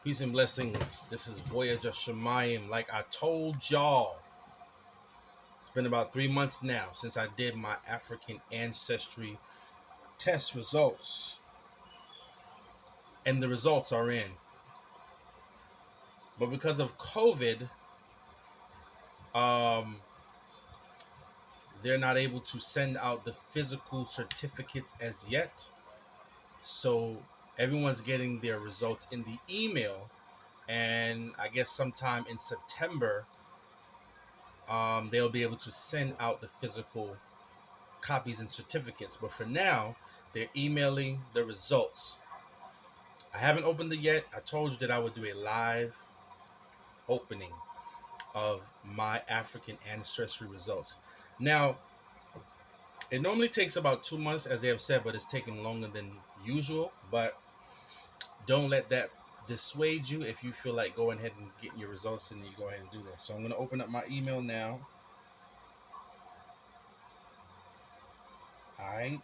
Peace and blessings. This is Voyager Shemayim. Like I told y'all, it's been about 3 months now since I did my African Ancestry test results. And the results are in. But because of COVID, they're not able to send out the physical certificates as yet. So everyone's getting their results in the email. And I guess sometime in September, they'll be able to send out the physical copies and certificates. But for now, they're emailing the results. I haven't opened it yet. I told you that I would do a live opening of my African Ancestry results. Now, it normally takes about 2 months, as they have said, but it's taking longer than usual. But don't let that dissuade you. If you feel like going ahead and getting your results, then you go ahead and do that. So I'm going to open up my email now. All right.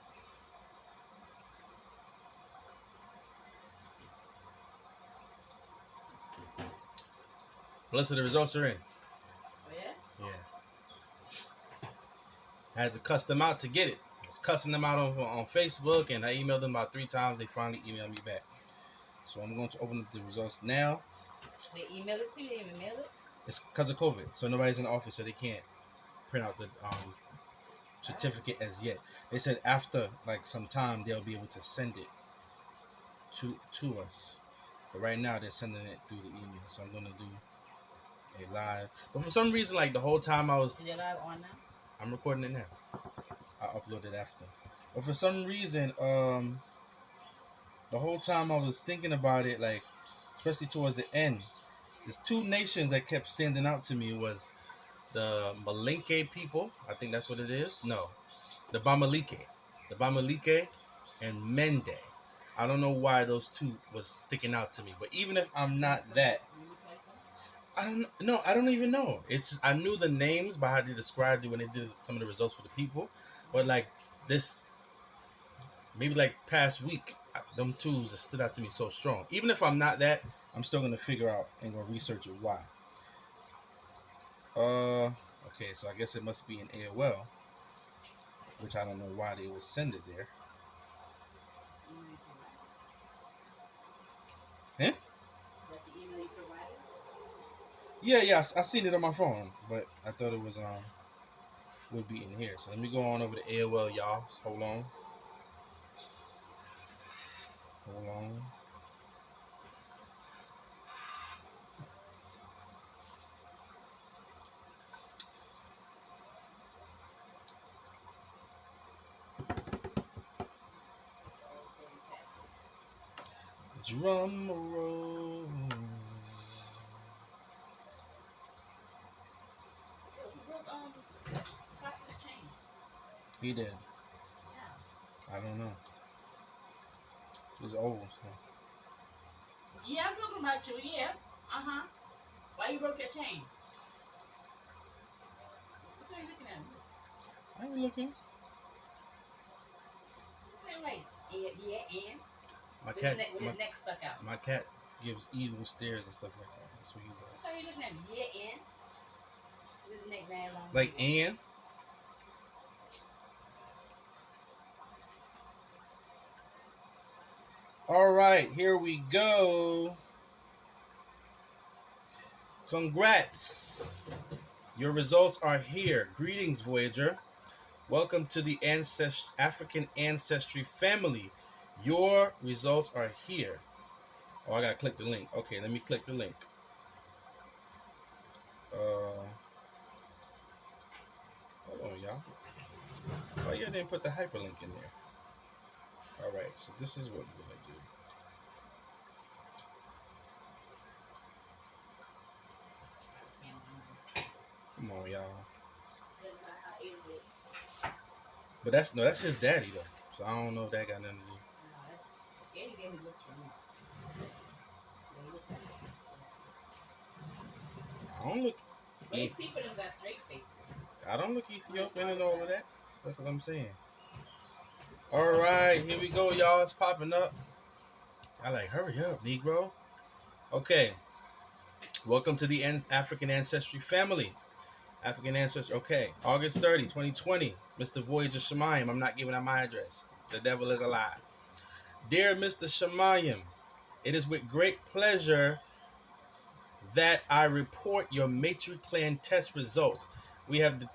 Melissa, the results are in. Oh, yeah? Yeah. I had to cuss them out to get it. I was cussing them out on Facebook, and I emailed them about 3 times. They finally emailed me back. So I'm going to open up the results now. They email it to you? They even mail it? It's because of COVID, so nobody's in the office, so they can't print out the certificate as yet. They said after like some time they'll be able to send it to us. But right now they're sending it through the email. So I'm gonna do a live. But for some reason, like the whole time I was, Is it live on now? I'm recording it now. I upload it after. But for some reason, the whole time I was thinking about it, like especially towards the end, there's 2 nations that kept standing out to me. Was the Malinke people? I think that's what it is. No, the Bamileke, and Mende. I don't know why those 2 was sticking out to me, but even if I'm not that, I don't know. I don't even know. It's just, I knew the names by how they described it when they did some of the results for the people, but like this, maybe like past week, them 2 just stood out to me so strong. Even if I'm not that, I'm still gonna figure out and go research it why. Okay, so I guess it must be in AOL, which I don't know why they would send it there. Huh? Yeah, I seen it on my phone, but I thought it was would be in here. So let me go on over to AOL, y'all. Hold on. Hold on. Drum roll. He did. I don't know. He's old. So. Yeah, I'm talking about you, yeah. Uh-huh. Why you broke your chain? What are you looking at? I ain't looking. Like, yeah, and? My cat. With his neck stuck out. My cat gives evil stares and stuff like that. That's what he does. What are you looking at? Yeah, and? With his neck very long. Like and. All right, here we go. Congrats. Your results are here. Greetings, Voyager. Welcome to the African Ancestry family. Your results are here. Oh, I gotta click the link. Okay, let me click the link. Hold on, y'all. Oh, yeah, they didn't put the hyperlink in there. All right, so this is what we're gonna do. Come on, y'all. But that's his daddy though. So I don't know if that got nothing to do. I don't look. These people have got straight faces. I don't look Ethiopian and all of that. That's what I'm saying. All right, here we go, y'all. It's popping up. I like hurry up, Negro. Okay, welcome to the African Ancestry family. African Ancestry. Okay, August 30, 2020. Mr. Voyager Shemayim. I'm not giving out my address. The devil is a lie. Dear Mr. Shemayim, it is with great pleasure that I report your matrix clan test results. We have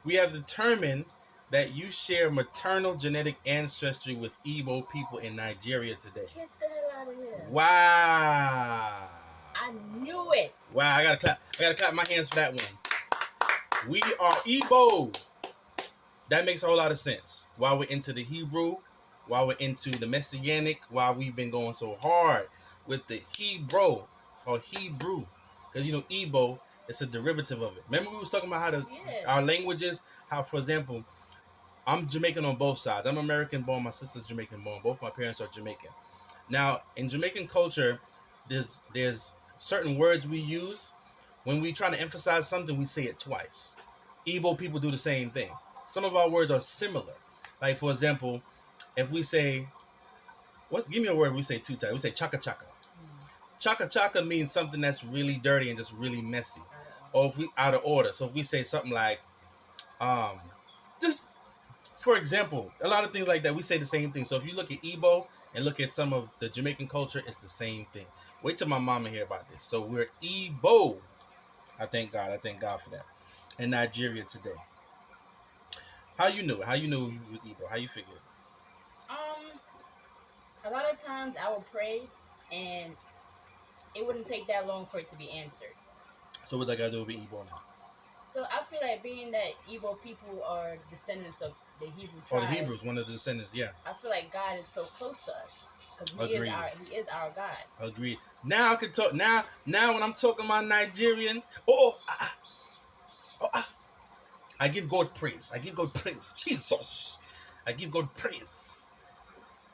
we have determined that you share maternal genetic ancestry with Igbo people in Nigeria today. Get the hell out of here. Wow. I knew it. Wow, I gotta clap my hands for that one. We are Igbo. That makes a whole lot of sense. While we're into the Hebrew, while we're into the Messianic, while we've been going so hard with the Hebrew or Hebrew, because you know Igbo, it's a derivative of it. Remember we was talking about how our languages, how for example, I'm Jamaican on both sides. I'm American born. My sister's Jamaican born. Both my parents are Jamaican. Now in Jamaican culture, there's certain words we use when we try to emphasize something. We say it twice. Igbo people do the same thing. Some of our words are similar. Like for example, if we say, give me a word we say two times. We say chaka chaka. Chaka chaka means something that's really dirty and just really messy, or if we out of order. So if we say something like, just for example, a lot of things like that, we say the same thing. So if you look at Igbo and look at some of the Jamaican culture, it's the same thing. Wait till my mama hear about this. So we're Igbo. I thank God. I thank God for that. In Nigeria today. How you knew it? How you knew you was Igbo? How you figured it? A lot of times I would pray and it wouldn't take that long for it to be answered. So what I gotta do with Igbo now? So I feel like being that Igbo people are descendants of the Hebrew tribe. Oh, the Hebrews, one of the descendants, yeah. I feel like God is so close to us because He is our God. Agreed. Now I can talk. Now when I'm talking about Nigerian, I give God praise. I give God praise. Jesus, I give God praise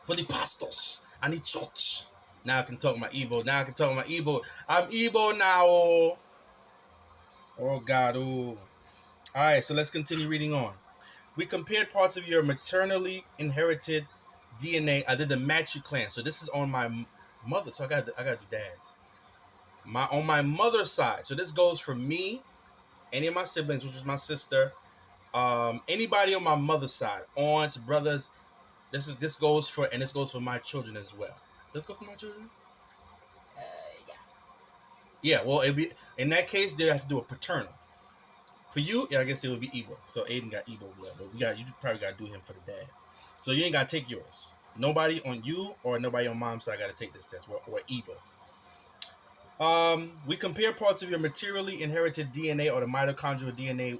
for the pastors and the church. Now I can talk my Igbo. Now I can talk my Igbo. I'm Igbo now. Oh God. Oh. All right. So let's continue reading on. We compared parts of your maternally inherited DNA. I did the Matthew clan. So this is on my mother. So I got do dads. On my mother's side. So this goes for me, any of my siblings, which is my sister, anybody on my mother's side, aunts, brothers. This goes for my children as well. Does this go for my children? Yeah. Yeah. Well, in that case, they have to do a paternal. For you, yeah, I guess it would be Igbo. So Aiden got Igbo blood, but you probably got to do him for the dad. So you ain't got to take yours. Nobody on you or nobody on mom's side got to take this test. We're Igbo. We compare parts of your materially inherited DNA or the mitochondrial DNA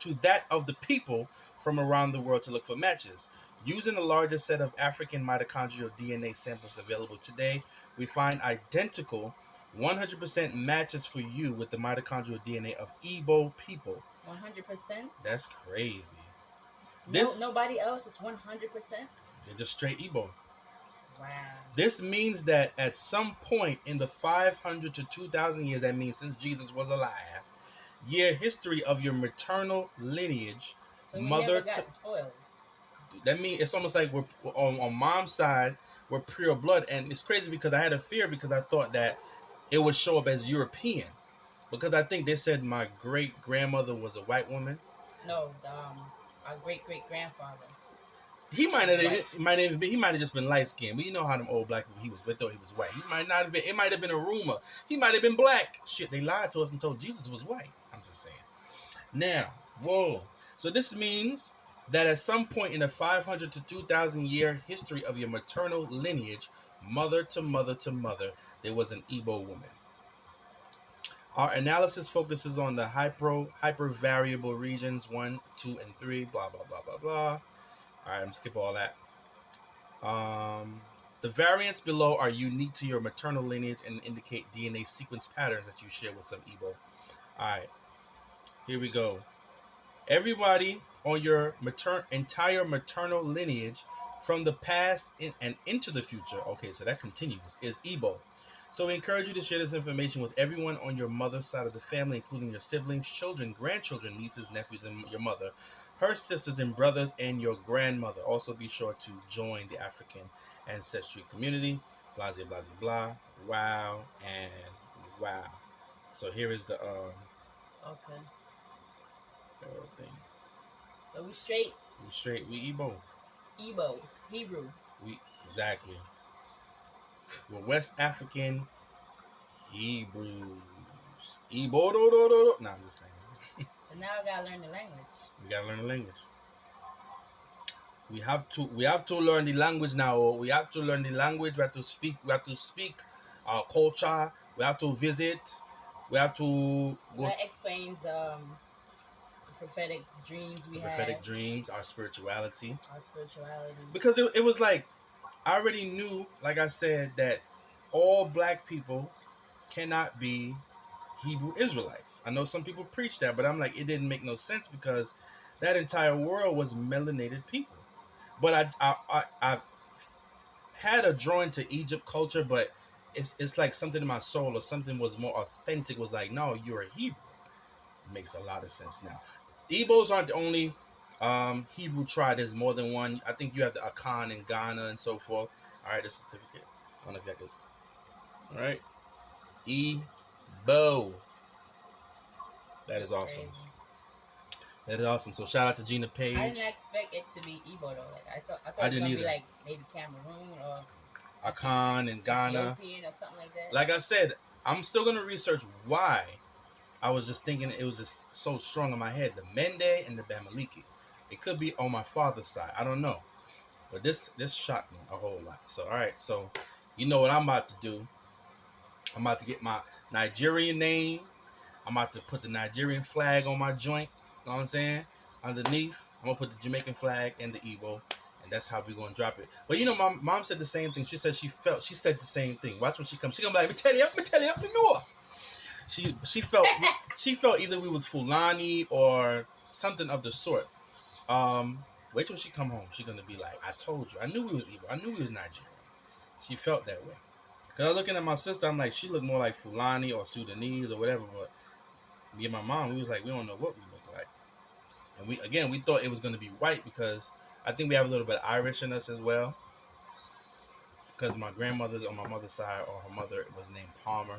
to that of the people from around the world to look for matches. Using the largest set of African mitochondrial DNA samples available today, we find identical 100% matches for you with the mitochondrial DNA of Igbo people. 100%? That's crazy. Nobody else is 100%? They're just straight Igbo. Wow. This means that at some point in the 500 to 2,000 years, that means since Jesus was alive, year history of your maternal lineage, so we never got spoiled. That means it's almost like we're on mom's side, we're pure blood, and it's crazy because I had a fear because I thought that it would show up as European, because I think they said my great grandmother was a white woman. No, our great great grandfather. He might have just been light skinned. But you know how them old black people they thought he was white. He might not have been. It might have been a rumor. He might have been black. Shit, they lied to us and told Jesus was white. I'm just saying. Now, whoa. So this means that at some point in the 500 to 2,000 year history of your maternal lineage, mother to mother to mother, there was an Igbo woman. Our analysis focuses on the hyper variable regions 1, 2, and 3. Blah blah blah blah blah. All right, I'm gonna skip all that. The variants below are unique to your maternal lineage and indicate DNA sequence patterns that you share with some Igbo. All right, here we go. Everybody on your entire maternal lineage from the past and into the future, okay, so that continues, is Igbo. So we encourage you to share this information with everyone on your mother's side of the family, including your siblings, children, grandchildren, nieces, nephews, and your mother, her sisters and brothers, and your grandmother. Also be sure to join the African Ancestry community. blah, blah, blah, blah, wow, and wow. So here is the Okay. thing. So we straight We straight. We Igbo. Igbo, Hebrew. We exactly. We're West African Hebrews. Igbo. Do, do, do, do. Nah, I'm just saying. So now I gotta learn the language. We gotta learn the language. We have to learn the language now. We have to learn the language. We have to speak. We have to speak our culture. We have to visit. We have to go. That explains the prophetic dreams The we prophetic have, dreams, our spirituality. our spirituality. Because it was like I already knew, like I said, that all black people cannot be Hebrew Israelites. I know some people preach that, but I'm like, it didn't make no sense because that entire world was melanated people. But I had a drawing to Egypt culture, but it's like something in my soul or something was more authentic. Was like, no, you're a Hebrew. It makes a lot of sense now. Igbos aren't the only Hebrew tribe. There's more than one. I think you have the Akan in Ghana and so forth. All right, the certificate. I don't know if I could. All right, Igbo. That is awesome. Crazy. That is awesome. So shout out to Gina Page. I didn't expect it to be Igbo though. Like I thought I it was didn't gonna be either. like maybe Cameroon or Akan in Ghana. Ethiopian or something like that. Like I said, I'm still gonna research why. I was just thinking it was just so strong in my head. The Mende and the Bamaliki. It could be on my father's side. I don't know. But this shocked me a whole lot. So all right, so you know what I'm about to do. I'm about to get my Nigerian name. I'm about to put the Nigerian flag on my joint. You know what I'm saying? Underneath, I'm gonna put the Jamaican flag and the Igbo, and that's how we're gonna drop it. But you know, my mom said the same thing. She said she said the same thing. Watch when she comes. She gonna be like, let me tell you, up the north. She felt either we was Fulani or something of the sort. Um, Wait till she come home. She gonna be like, I told you. I knew we was Igbo. I knew we was Nigerian. She felt that way. Cause I was looking at my sister, I'm like, she looked more like Fulani or Sudanese or whatever. But me and my mom, we was like, we don't know what we look like. And we thought it was gonna be white because I think we have a little bit of Irish in us as well. Because my grandmother on my mother's side or her mother was named Palmer,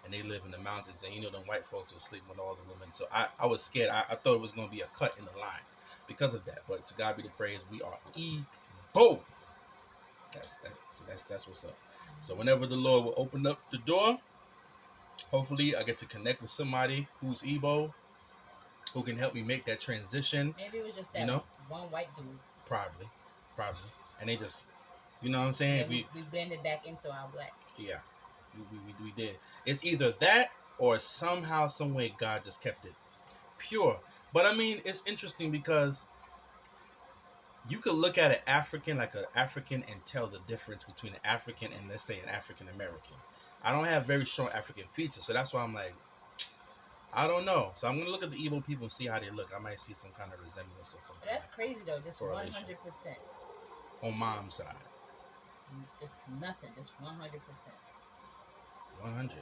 and they live in the mountains. And you know, them white folks will sleep with all the women. So I was scared. I thought it was gonna be a cut in the line because of that. But to God be the praise, we are Igbo. That's what's up. So whenever the Lord will open up the door, hopefully I get to connect with somebody who's Igbo, who can help me make that transition. Maybe it was just that You know, one white dude. probably, and they just, you know what I'm saying? Yeah, we blended back into our black. Yeah, we did. It's either that or somehow, some way, God just kept it pure. But I mean, it's interesting because you could look at an African, like an African, and tell the difference between an African and, let's say, an African American. I don't have very strong African features, so that's why I'm like, I don't know. So I'm gonna look at the evil people and see how they look. I might see some kind of resemblance or something. But that's crazy though. Just correlation. 100%. On mom's side. Just nothing. Just 100%. 100.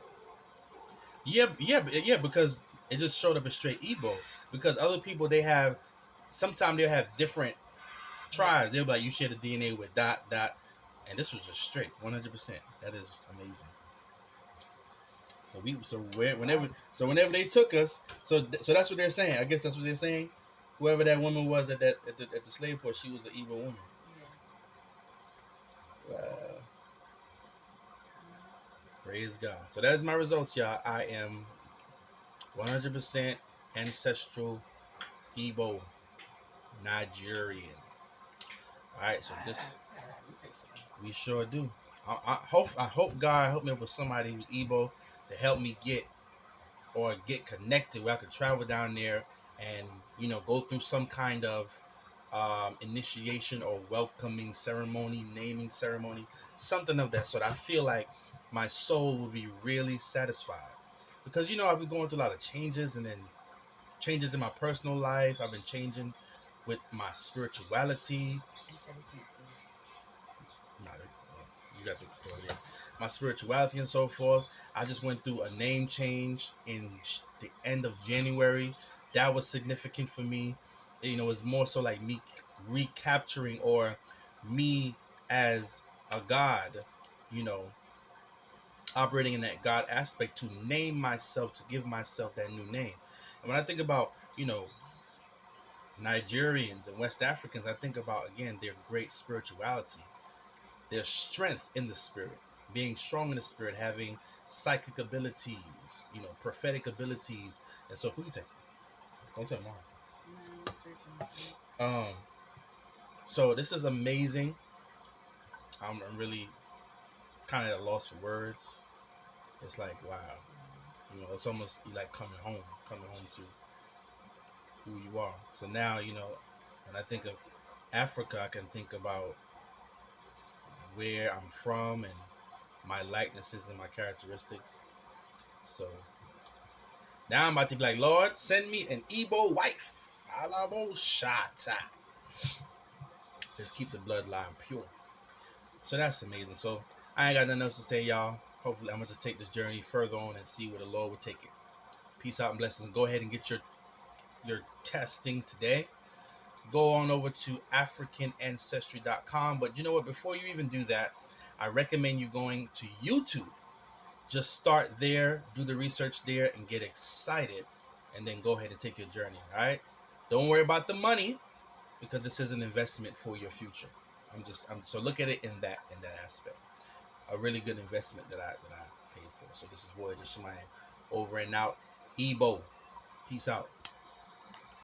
Yeah, because it just showed up as straight Igbo. Because other people, sometimes they'll have different tribes. They'll be like, you share the DNA with dot, and this was just straight, 100%. That is amazing. Whenever they took us, so that's what they're saying. I guess that's what they're saying. Whoever that woman was at the slave port, she was an evil woman. Yeah. Praise God. So that is my results, y'all. I am 100% ancestral Igbo Nigerian. All right, so this we sure do. I hope God help me with somebody who's Igbo to help me get connected where I could travel down there and go through some kind of initiation or welcoming ceremony, naming ceremony, something of that sort. I feel like my soul will be really satisfied because I've been going through a lot of changes and then changes in my personal life. I've been changing with my spirituality. You got to my spirituality and so forth. I just went through a name change in the end of January. That was significant for me. It was more so like me recapturing or me as a god, you know, operating in that God aspect to name myself, to give myself that new name. And when I think about, you know, Nigerians and West Africans, I think about again their great spirituality, their strength in the spirit, being strong in the spirit, having psychic abilities, you know, prophetic abilities. And so, who you texting? Don't tell mom. Um, so this is amazing. I'm really kind of at a loss for words. It's like wow, you know, it's almost like coming home to who you are. So now, you know, when I think of Africa, I can think about where I'm from and my likenesses and my characteristics. So now I'm about to be like, Lord, send me an Igbo wife. Alabo shata. Let's keep the bloodline pure. So that's amazing. So I ain't got nothing else to say, y'all. Hopefully, I'm gonna just take this journey further on and see where the Lord will take it. Peace out and blessings. Go ahead and get your testing today. Go on over to africanancestry.com. But you know what? Before you even do that, I recommend you going to YouTube. Just start there, do the research there, and get excited, and then go ahead and take your journey. All right. Don't worry about the money because this is an investment for your future. I'm so look at it in that aspect. A really good investment that I paid for. So this is Voyager Shemayan over and out. Ebo. Peace out.